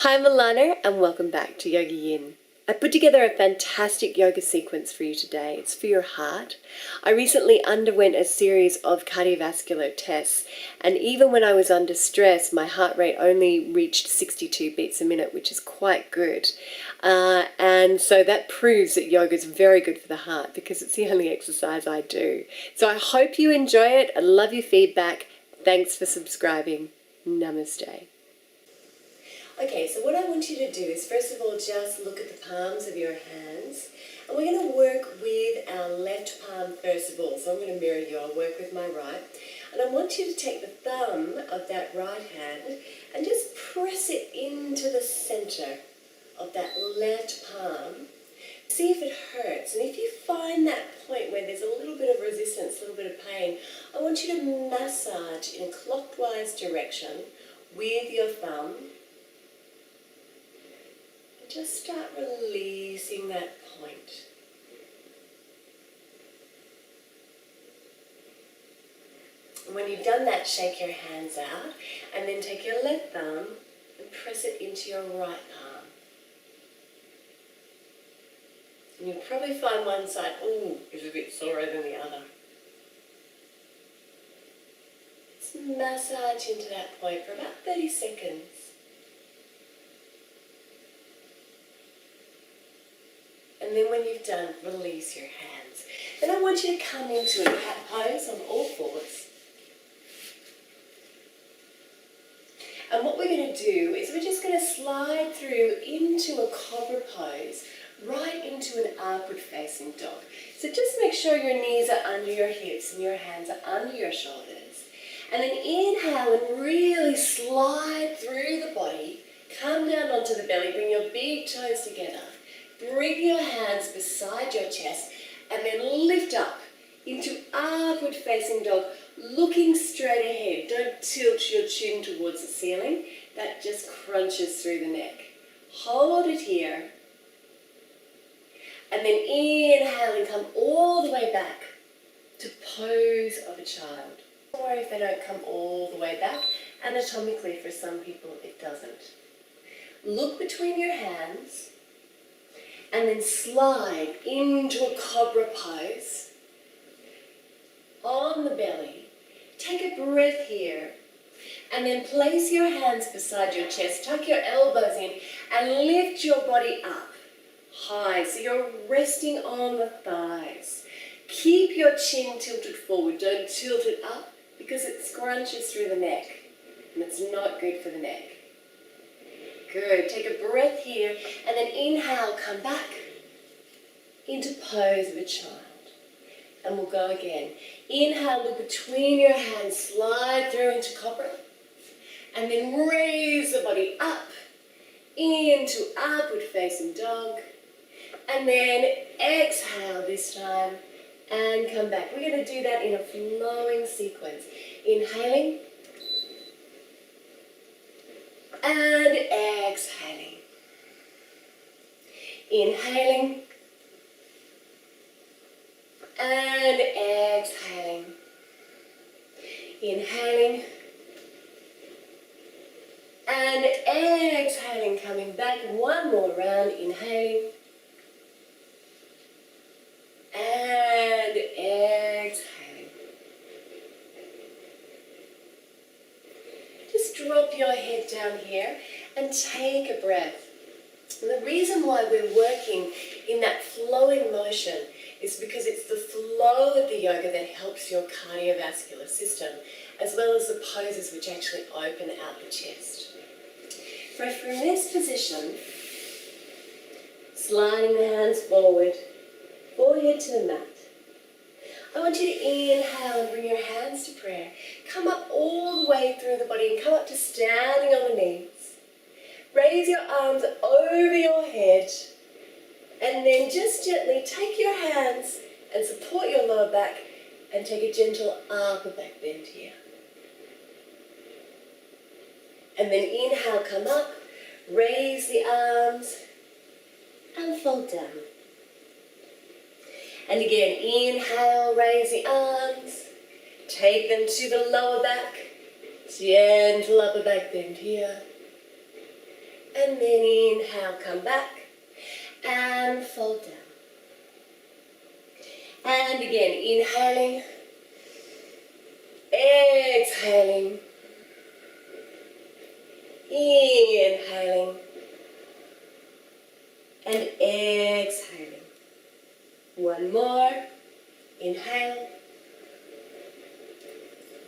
Hi, I'm Alana and welcome back to YogaYin. I put together a fantastic yoga sequence for you today. It's for your heart. I recently underwent a series of cardiovascular tests, and even when I was under stress, my heart rate only reached 62 beats a minute, which is quite good. And so that proves that yoga is very good for the heart because it's the only exercise I do. So I hope you enjoy it. I love your feedback. Thanks for subscribing. Namaste. Okay, so what I want you to do is first of all just look at the palms of your hands, and we're going to work with our left palm first of all. So I'm going to mirror you. I'll work with my right, and I want you to take the thumb of that right hand and just press it into the center of that left palm. See if it hurts, and if you find that point where there's a little bit of resistance, a little bit of pain, I want you to massage in a clockwise direction with your thumb. Just start releasing that point. And when you've done that, shake your hands out and then take your left thumb and press it into your right palm. And you'll probably find one side, is a bit sorer than the other. Just massage into that point for about 30 seconds. And then when you've done, release your hands. Then I want you to come into a cat pose on all fours. And what we're going to do is we're just going to slide through into a cobra pose, right into an upward facing dog. So just make sure your knees are under your hips and your hands are under your shoulders. And then inhale and really slide through the body. Come down onto the belly, bring your big toes together. Bring your hands beside your chest and then lift up into upward facing dog, looking straight ahead. Don't tilt your chin towards the ceiling. That just crunches through the neck. Hold it here. And then inhale and come all the way back to pose of a child. Don't worry if they don't come all the way back. Anatomically, for some people, it doesn't. Look between your hands. And then slide into a cobra pose on the belly. Take a breath here. And then place your hands beside your chest. Tuck your elbows in and lift your body up high. So you're resting on the thighs. Keep your chin tilted forward. Don't tilt it up because it scrunches through the neck. And it's not good for the neck. Good. Take a breath here and then inhale, come back into pose of a child. And we'll go again. Inhale, look between your hands, slide through into cobra. And then raise the body up into upward facing dog. And then exhale this time and come back. We're going to do that in a flowing sequence. Inhaling. And exhaling. Inhaling. And exhaling. Inhaling. And exhaling. Coming back one more round. Inhaling. And exhaling. Just drop your head down here and take a breath. And the reason why we're working in that flowing motion is because it's the flow of the yoga that helps your cardiovascular system, as well as the poses which actually open out the chest. From this position, sliding the hands forward, forehead to the mat. I want you to inhale and bring your hands to prayer. Come up all the way through the body and come up to standing on the knees. Raise your arms over your head and then just gently take your hands and support your lower back and take a gentle upper back bend here. And then inhale, come up, raise the arms and fold down. And again, inhale, raise the arms, take them to the lower back, gentle upper back bend here. And then inhale, come back and fold down. And again, inhaling, exhaling, inhaling, and exhaling. One more. Inhale,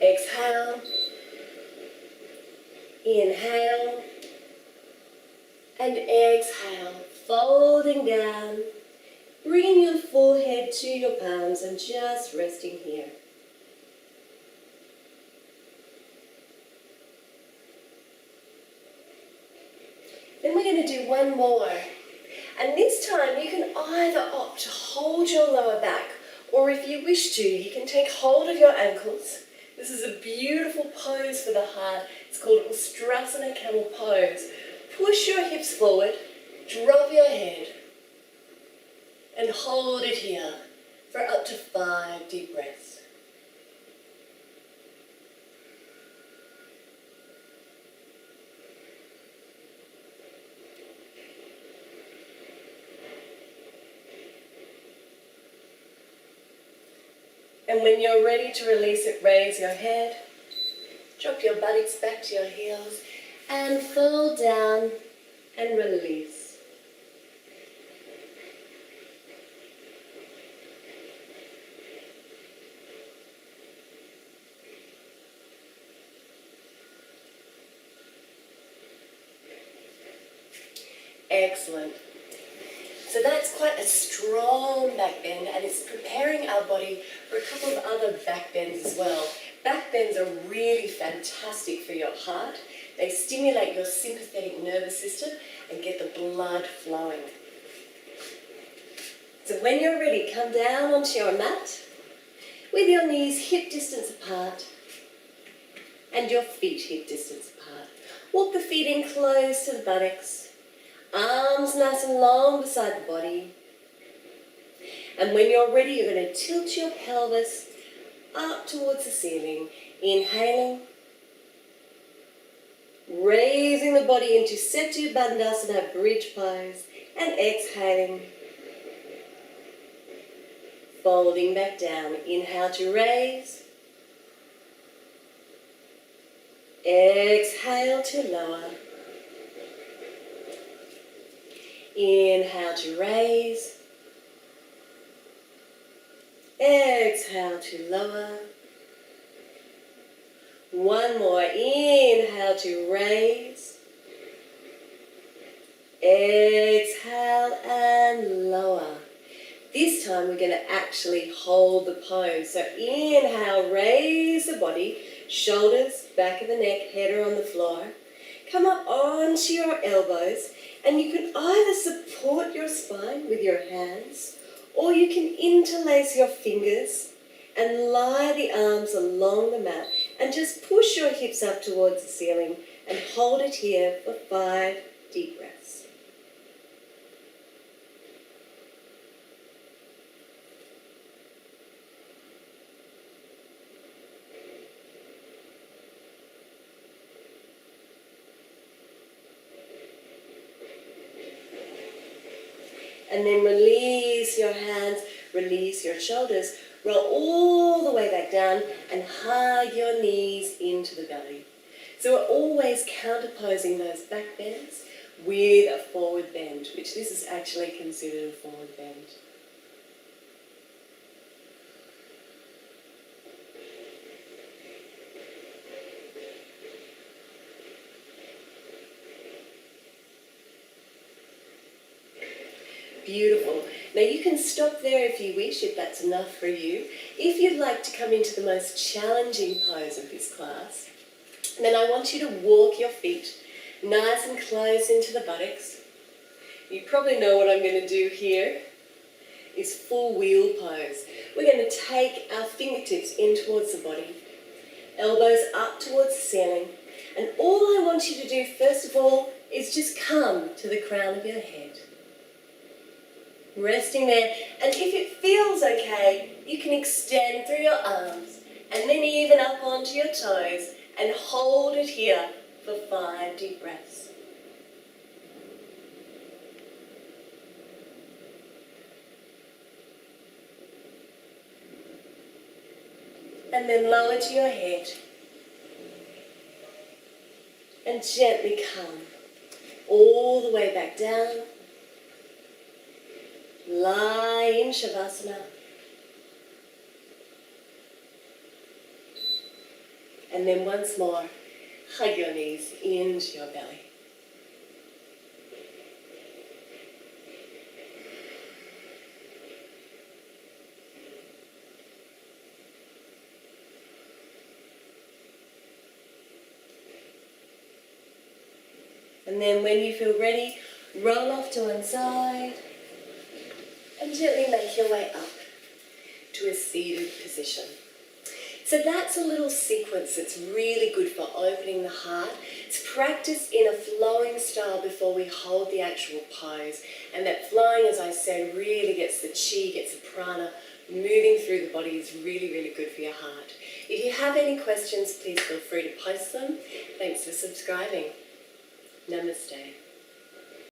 exhale, inhale, and exhale, folding down, bringing your forehead to your palms and just resting here. Then we're going to do one more. And this time you can either opt to hold your lower back, or if you wish to, you can take hold of your ankles. This is a beautiful pose for the heart. It's called Ustrasana Camel Pose. Push your hips forward, drop your head, and hold it here for up to 5 deep breaths. And when you're ready to release it, raise your head, drop your buttocks back to your heels, and fall down and release. Excellent. So that's quite a strong back bend, and it's preparing our body for a couple of other back bends as well. Back bends are really fantastic for your heart. They stimulate your sympathetic nervous system and get the blood flowing. So when you're ready, come down onto your mat with your knees hip distance apart and your feet hip distance apart. Walk the feet in close to the buttocks. Arms nice and long beside the body. And when you're ready, you're going to tilt your pelvis up towards the ceiling. Inhaling. Raising the body into Setu Bandhasana, bridge pose. And exhaling. Folding back down. Inhale to raise. Exhale to lower. Inhale to raise. Exhale to lower. One more. Inhale to raise. Exhale and lower. This time we're going to actually hold the pose. So inhale, raise the body, shoulders, back of the neck, head are on the floor. Come up onto your elbows. And you can either support your spine with your hands, or you can interlace your fingers and lie the arms along the mat and just push your hips up towards the ceiling and hold it here for 5 deep breaths. And then release your hands, release your shoulders, roll all the way back down and hug your knees into the belly. So we're always counterposing those back bends with a forward bend, which this is actually considered a forward bend. Beautiful. Now you can stop there if you wish, if that's enough for you. If you'd like to come into the most challenging pose of this class, then I want you to walk your feet nice and close into the buttocks. You probably know what I'm going to do here is full wheel pose. We're going to take our fingertips in towards the body, elbows up towards the ceiling, and all I want you to do first of all is just come to the crown of your head. Resting there, and if it feels okay, you can extend through your arms and then even up onto your toes and hold it here for 5 deep breaths. And then lower to your head. And gently come all the way back down. Lie in Shavasana. And then once more, hug your knees into your belly. And then when you feel ready, roll off to one side and gently make your way up to a seated position. So that's a little sequence that's really good for opening the heart. It's practice in a flowing style before we hold the actual pose. And that flowing, as I said, really gets the chi, gets the prana moving through the body is really, really good for your heart. If you have any questions, please feel free to post them. Thanks for subscribing. Namaste.